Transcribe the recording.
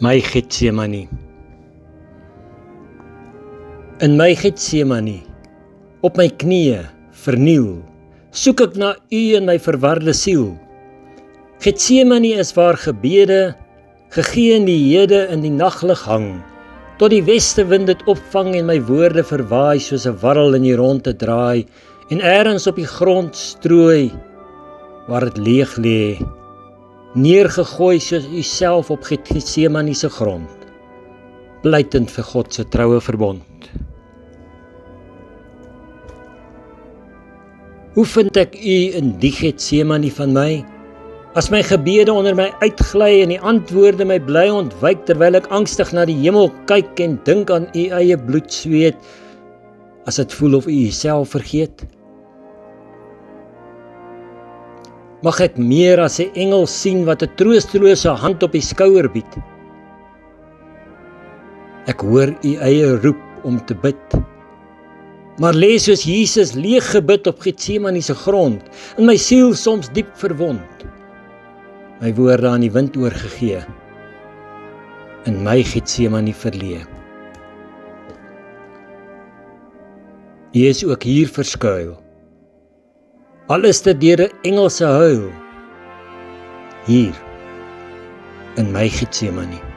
My Getsemane. In my Getsemane, op my knieë, verniel, soek ek na U in my verwarde siel. Getsemane is waar gebede, gegee in die hede in die naglig hang, tot die westewind dit opvang en my woorde verwaai soos 'n warrel in die rondte draai, en eers op die grond strooi, waar dit leeg lê, neergegooi soos U self op Getsemane se grond, pleitend vir God se troue verbond. Hoe vind ek U in die Getsemane van my? As my gebede onder my uitgly en die antwoorde my bly ontwyk, terwyl ek angstig na die hemel kyk en dink aan U eie bloed sweet, as dit voel of U Uself vergeet? Mag ek meer as 'n engel sien wat 'n troostelose hand op die skouer bied. Ek hoor U eie roep om te bid, maar lê soos Jesus leeg gebid op Getsemane se grond, in my siel soms diep verwond, my woorde aan die wind oorgegee, in my Getsemane verleë. U is ook hier verskuil, al is dit deur 'n engel se huil, hier in my Getsemane.